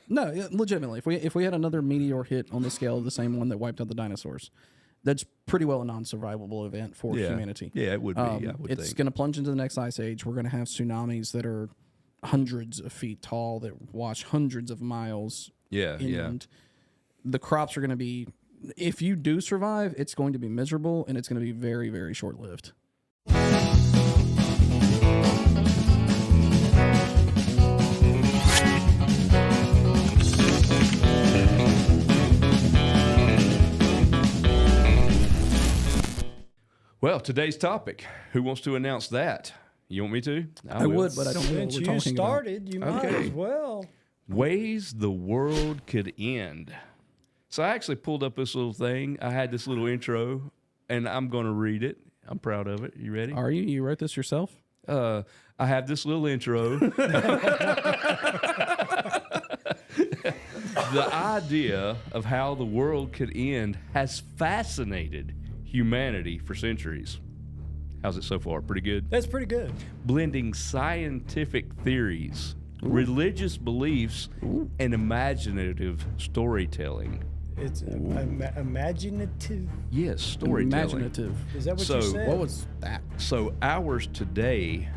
No, legitimately, if we had another meteor hit on the scale of the same one that wiped out the dinosaurs, that's pretty well a non-survivable event for humanity. Yeah, it would be. It's going to plunge into the next ice age. We're going to have tsunamis that are hundreds of feet tall that wash hundreds of miles. And the crops are going to be, if you do survive, it's going to be miserable and it's going to be very, very short-lived. Well, today's topic. Who wants to announce that? You want me to? I would, but I don't know what Since we're you talking started, you might Okay. as well. Ways the world could end. So I actually pulled up this little thing. I had this little intro, and I'm going to read it. I'm proud of it. You ready? about. Are you? You wrote this yourself? I have this little intro. The idea of how the world could end has fascinated humanity for centuries. How's it so far? Pretty good? That's pretty good. Blending scientific theories, religious beliefs, and imaginative storytelling. It's imaginative. Yes, storytelling. Imaginative. Is that what So, you said? What was that? So ours today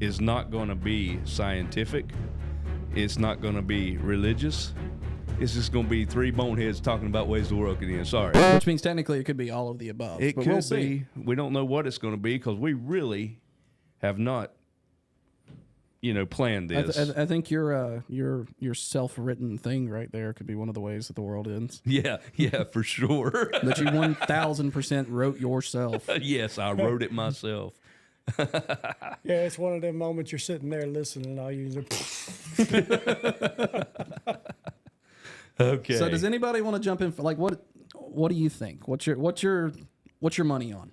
is not going to be scientific. It's not going to be religious. It's just going to be three boneheads talking about ways the world could end. Sorry. Which means technically it could be all of the above. It but could we'll be. see. We don't know what it's going to be because we really have not, planned this. I think your self-written thing right there could be one of the ways that the world ends. Yeah, for sure. That you 1,000% wrote yourself. Yes, I wrote it myself. Yeah, it's one of them moments you're sitting there listening, and all you do. Okay. So does anybody want to jump in? What do you think? What's your money on?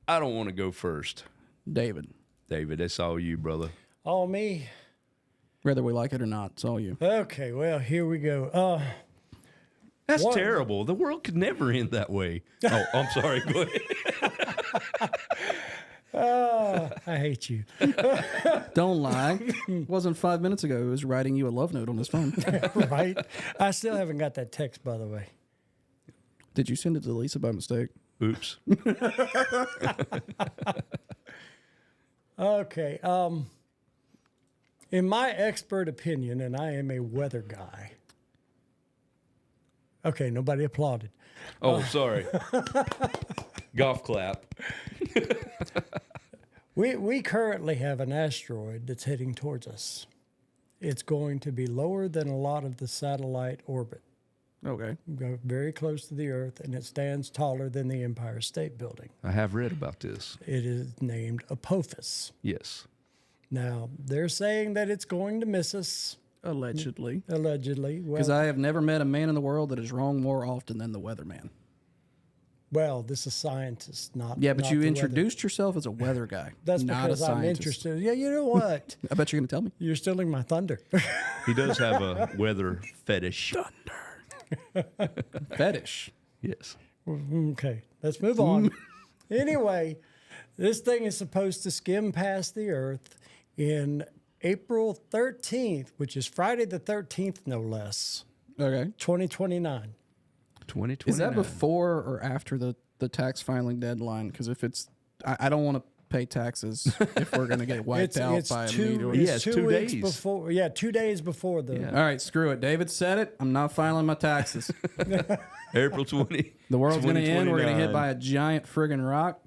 I don't want to go first. David, That's all you, brother. Oh, me. whether we like it or not, it's all you. Okay, well, here we go. That's What? terrible. The world could never end that way. Oh, I'm sorry. Go ahead. I hate you. Don't lie. It wasn't 5 minutes ago. He was writing you a love note on his phone. Right? I still haven't got that text, by the way. Did you send it to Lisa by mistake? Oops. Okay. In my expert opinion, and I am a weather guy. Okay, nobody applauded. Oh, sorry. Golf clap. We currently have an asteroid that's heading towards us. It's going to be lower than a lot of the satellite orbit. Okay. Go very close to the Earth, and it stands taller than the Empire State Building. I have read about this. It is named Apophis. Yes. Now, they're saying that it's going to miss us, Allegedly. allegedly. Because I have never met a man in the world that is wrong more often than the weatherman. Well, this is scientist, not Yeah, but not you the introduced yourself as a weather guy. That's not because a I'm scientist. interested. Yeah, you know what? I bet you're going to tell me. You're stealing my thunder. He does have a weather fetish. Fetish. Yes. Okay, let's move on. Anyway, this thing is supposed to skim past the Earth in April 13th, which is Friday the 13th, no less, Okay. 2029. 2020. Is that before or after the tax filing deadline? Because if it's, I don't want to pay taxes if we're going to get wiped out by a meteor. Yeah, It's it's 2 2 weeks days. before. Yeah, 2 days before the. Yeah. All right, screw it. David said it. I'm not filing my taxes. April 20? The world's going to end. We're going to hit 2029. by a giant friggin' rock.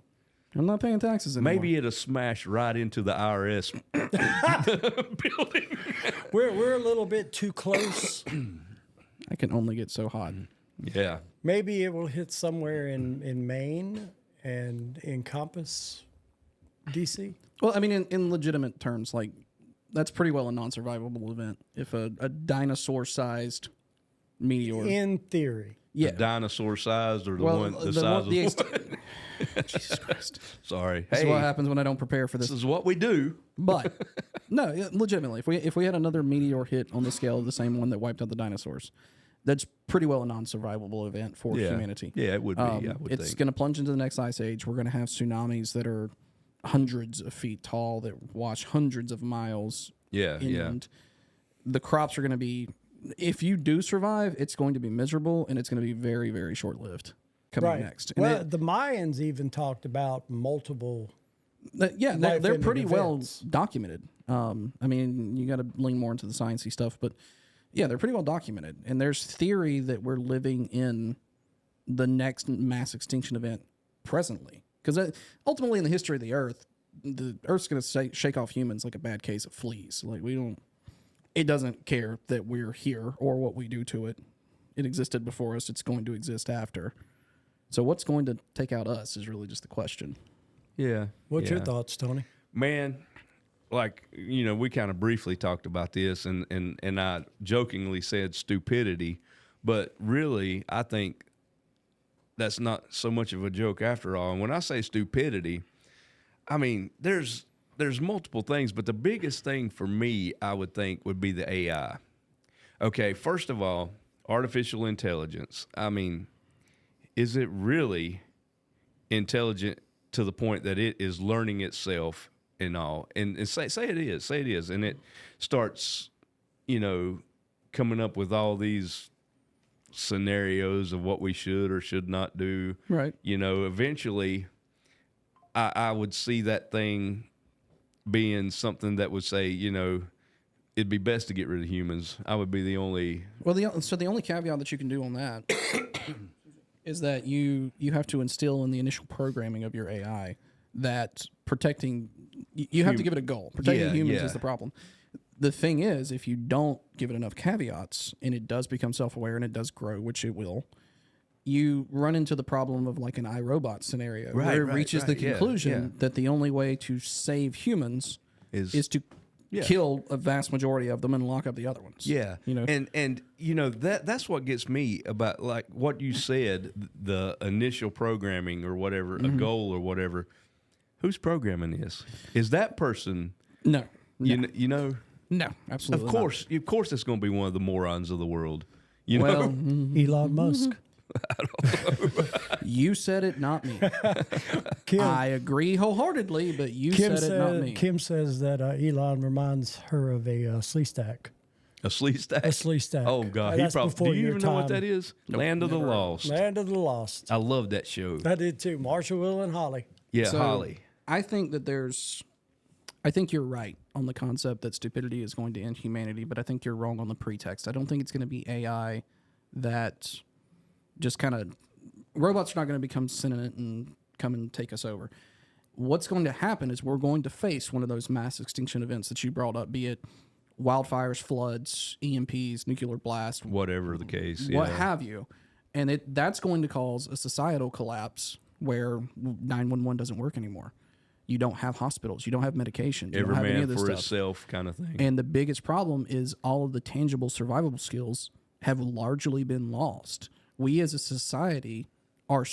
I'm not paying taxes anymore. Maybe it'll smash right into the IRS building. We're a little bit too close. I can only get so hot. Yeah. Maybe it will hit somewhere in Maine and encompass DC. Well, I mean, in legitimate terms, like, that's pretty well a non-survivable event. If a dinosaur-sized meteor. In theory. Yeah. Dinosaur sized or the Well, one the the size one- of the the Jesus Christ. Sorry. This Hey, is what happens when I don't prepare for this this. is what we do. But, no, legitimately, if we had another meteor hit on the scale of the same one that wiped out the dinosaurs, that's pretty well a non-survivable event for humanity. Yeah, it would be. I would It's think. going to plunge into the next ice age. We're going to have tsunamis that are hundreds of feet tall that wash hundreds of miles Yeah, yeah. inland. The crops are going to be, if you do survive, it's going to be miserable and it's going to be very, very short lived coming next. And well, the Mayans even talked about multiple. They're pretty well documented. I mean, you got to lean more into the sciencey stuff, but yeah, they're pretty well documented. And there's theory that we're living in the next mass extinction event presently, because ultimately in the history of the Earth's going to shake off humans like a bad case of fleas. Like it doesn't care that we're here or what we do to it. It existed before us. It's going to exist after. So what's going to take out us is really just the question. Yeah. What's your thoughts, Tony? Man, like, we kind of briefly talked about this, and I jokingly said stupidity, but really I think that's not so much of a joke after all. And when I say stupidity, I mean, there's multiple things, but the biggest thing for me, I would think, would be the AI. Okay, first of all, artificial intelligence. I mean, is it really intelligent to the point that it is learning itself and all? And say it is, and it starts, coming up with all these scenarios of what we should or should not do. Right. Eventually, I would see that thing being something that would say, it'd be best to get rid of humans. I would be the only. Well, the only caveat that you can do on that is that you have to instill in the initial programming of your AI that protecting. You have to give it a goal. Protecting humans is the problem. The thing is, if you don't give it enough caveats and it does become self-aware and it does grow, which it will, you run into the problem of like an iRobot scenario where it reaches the conclusion that the only way to save humans is to kill a vast majority of them and lock up the other ones. Yeah. And that's what gets me about, like what you said, the initial programming or whatever, a goal or whatever. Who's programming this? Is that person? No. No, absolutely. Of course, it's going to be one of the morons of the world. Elon Musk. I don't know. You said it, not me. I agree wholeheartedly, but Kim said it, not me. Kim says that Elon reminds her of a slee stack. A slee stack? A slee stack. Oh, God. Do you even know what that is? Nope, Land of the Lost. Land of the Lost. I love that show. I did too. Marshall, Will, and Holly. Yeah, Holly. I think you're right on the concept that stupidity is going to end humanity, but I think you're wrong on the pretext. I don't think it's going to be AI that just kind of... Robots are not going to become sentient and come and take us over. What's going to happen is we're going to face one of those mass extinction events that you brought up, be it wildfires, floods, EMPs, nuclear blast. Whatever the case. What have you. And that's going to cause a societal collapse where 911 doesn't work anymore. You don't have hospitals. You don't have medication. You Every don't have any man of this for stuff. himself kind of thing. And the biggest problem is all of the tangible survivable skills have largely been lost. We as a society are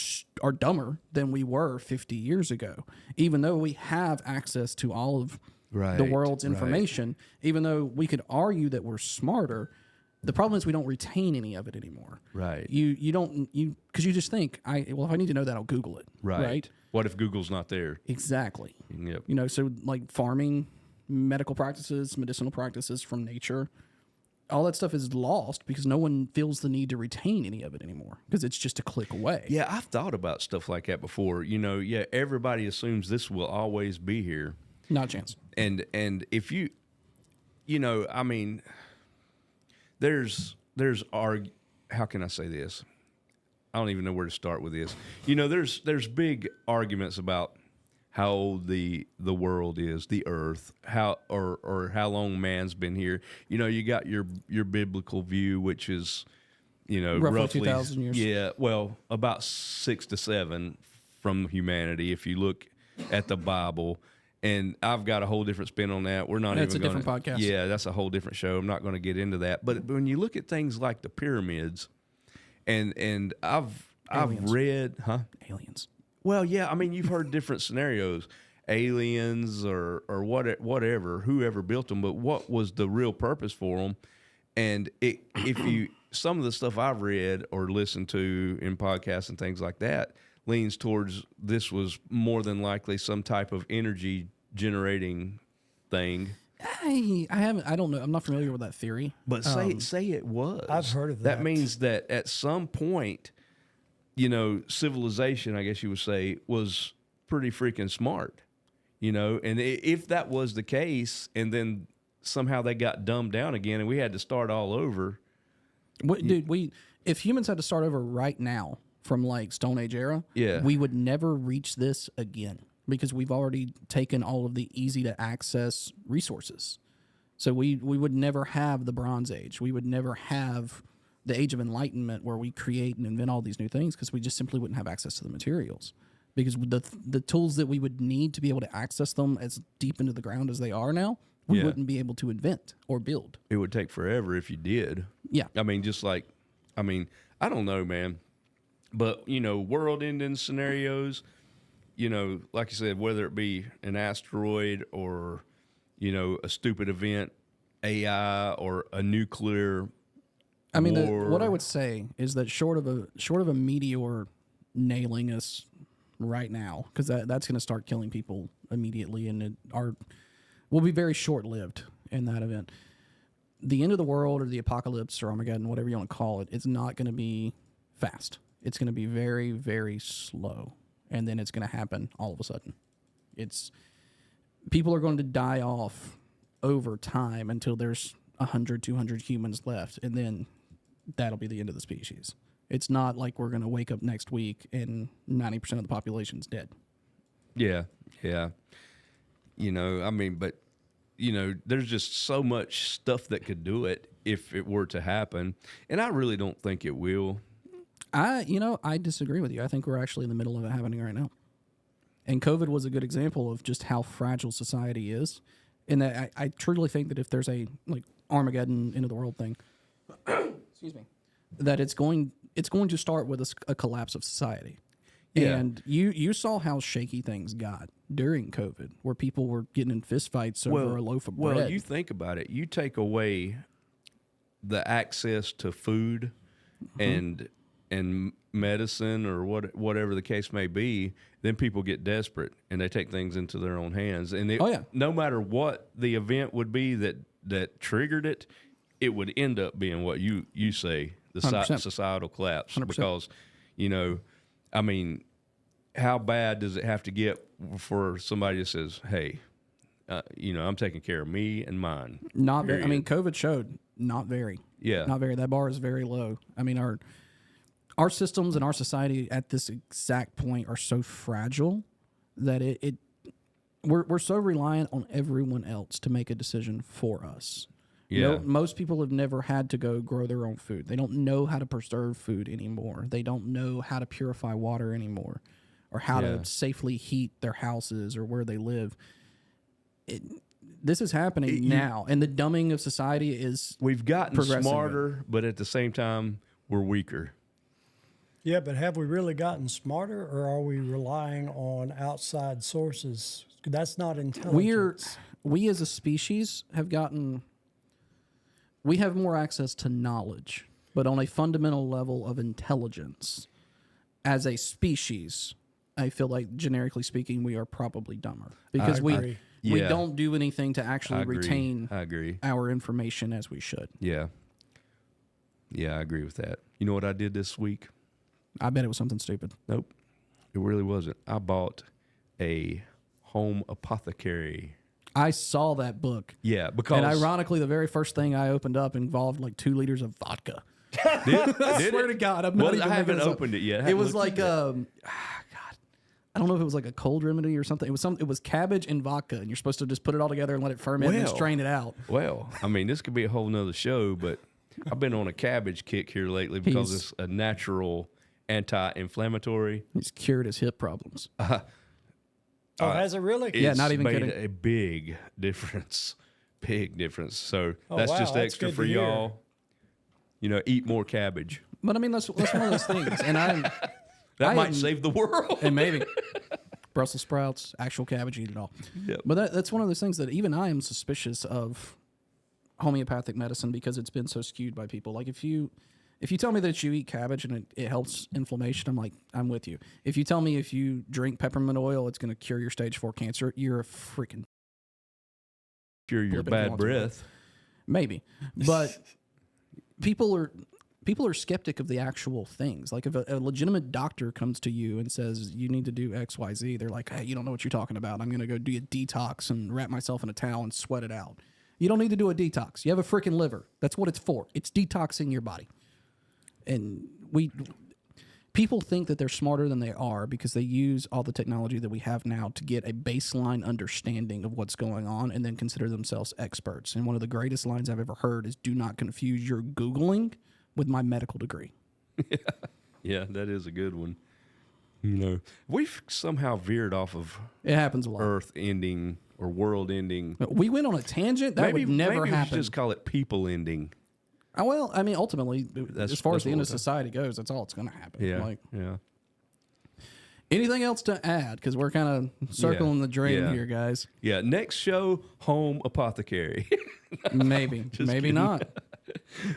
dumber than we were 50 years ago, even though we have access to all of the world's information, even though we could argue that we're smarter. The problem is we don't retain any of it anymore. Right. Because you just think, if I need to know that, I'll Google it. Right. What if Google's not there? Exactly. Yep. So like farming, medical practices, medicinal practices from nature, all that stuff is lost because no one feels the need to retain any of it anymore because it's just a click away. Yeah, I've thought about stuff like that before. Everybody assumes this will always be here. Not a chance. And if you, I mean, there's how can I say this? I don't even know where to start with this. There's big arguments about how old the world is, the earth, how long man's been here. You got your biblical view, which is, roughly 2,000 years. Yeah, well, about 6 to 7 from humanity if you look at the Bible. And I've got a whole different spin on that. We're not That's even going to... That's a different podcast. Yeah, that's a whole different show. I'm not going to get into that. But when you look at things like the pyramids, and I've read... Aliens. Well, yeah, I mean, you've heard different scenarios. Aliens or whatever, whoever built them, but what was the real purpose for them? And some of the stuff I've read or listened to in podcasts and things like that leans towards this was more than likely some type of energy generating thing. I haven't. I don't know. I'm not familiar with that theory. But say it was. I've heard of That that. means that at some point, civilization, I guess you would say, was pretty freaking smart. And if that was the case, and then somehow they got dumbed down again, and we had to start all over. Dude, if humans had to start over right now from like Stone Age era, we would never reach this again because we've already taken all of the easy to access resources. So we would never have the Bronze Age. We would never have the Age of Enlightenment where we create and invent all these new things because we just simply wouldn't have access to the materials. Because the tools that we would need to be able to access them as deep into the ground as they are now, we wouldn't be able to invent or build. It would take forever if you did. Yeah. I mean, I don't know, man. But, world-ending scenarios, like you said, whether it be an asteroid or, a stupid event, AI or a nuclear war. What I would say is that short of a meteor nailing us right now, because that's going to start killing people immediately, and we'll be very short-lived in that event. The end of the world or the apocalypse or Armageddon, whatever you want to call it, it's not going to be fast. It's going to be very, very slow, and then it's going to happen all of a sudden. People are going to die off over time until there's 100, 200 humans left, and then that'll be the end of the species. It's not like we're going to wake up next week and 90% of the population's dead. Yeah. But there's just so much stuff that could do it if it were to happen. And I really don't think it will. I disagree with you. I think we're actually in the middle of it happening right now. And COVID was a good example of just how fragile society is. And that I truly think that if there's a like Armageddon, end of the world thing, excuse me, that it's going to start with a collapse of society. Yeah. And you saw how shaky things got during COVID, where people were getting in fistfights over a loaf of bread. Well, you think about it. You take away the access to food and medicine or whatever the case may be, then people get desperate and they take things into their own hands. And no matter what the event would be that triggered it, it would end up being what you say, the societal collapse. 100%. Because, how bad does it have to get for somebody that says, hey, I'm taking care of me and mine? Not very. COVID showed not very. Yeah. Not very. That bar is very low. Our systems and our society at this exact point are so fragile that we're so reliant on everyone else to make a decision for us. Yeah. Most people have never had to go grow their own food. They don't know how to preserve food anymore. They don't know how to purify water anymore or how to safely heat their houses or where they live. This is happening now, and the dumbing of society is we've gotten smarter, but at the same time, we're weaker. Yeah, but have we really gotten smarter, or are we relying on outside sources? That's not intelligence. We as a species we have more access to knowledge, but on a fundamental level of intelligence, as a species, I feel like generically speaking, we are probably dumber because we don't do anything to actually retain our information as we should. Yeah. Yeah, I agree with that. You know what I did this week? I bet it was something stupid. Nope. It really wasn't. I bought a home apothecary. I saw that book. Yeah, because... And ironically, the very first thing I opened up involved like 2 liters of vodka. I swear to God, I haven't opened it yet. It was like, God, I don't know if it was like a cold remedy or something. It was cabbage and vodka, and you're supposed to just put it all together and let it ferment and strain it out. Well, this could be a whole nother show, but I've been on a cabbage kick here lately because it's a natural anti-inflammatory. He's cured his hip problems. Has it really? Yeah, not even kidding. A big difference. Big difference. So that's just extra for y'all. Eat more cabbage. But that's one of those things. And that might save the world. And maybe. Brussels sprouts, actual cabbage, eat it all. Yep. But that's one of those things that even I am suspicious of homeopathic medicine because it's been so skewed by people. Like if you tell me that you eat cabbage and it helps inflammation, I'm like, I'm with you. If you tell me if you drink peppermint oil, it's going to cure your stage 4 cancer, you're a freaking cure your bad breath. Maybe, but people are skeptic of the actual things. Like if a legitimate doctor comes to you and says you need to do X, Y, Z, they're like, hey, you don't know what you're talking about. I'm going to go do a detox and wrap myself in a towel and sweat it out. You don't need to do a detox. You have a freaking liver. That's what it's for. It's detoxing your body. And people think that they're smarter than they are because they use all the technology that we have now to get a baseline understanding of what's going on and then consider themselves experts. And one of the greatest lines I've ever heard is, do not confuse your Googling with my medical degree. Yeah, that is a good one. You know, we've somehow veered off of it happens a lot. Earth ending or world ending. We went on a tangent. That would never happen. We just call it people ending. Well, I mean, ultimately, as far as the end of society goes, that's all it's going to happen. Yeah, yeah. Anything else to add? Because we're kind of circling the drain here, guys. Yeah, next show, home apothecary. Maybe not.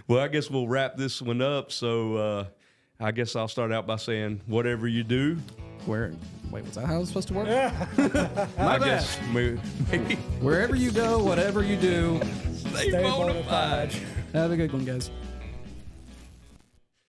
Well, I guess we'll wrap this one up. So I guess I'll start out by saying, whatever you do. Wait, was that how it's supposed to work? I guess maybe. Wherever you go, whatever you do, stay bona fide. Have a good one, guys.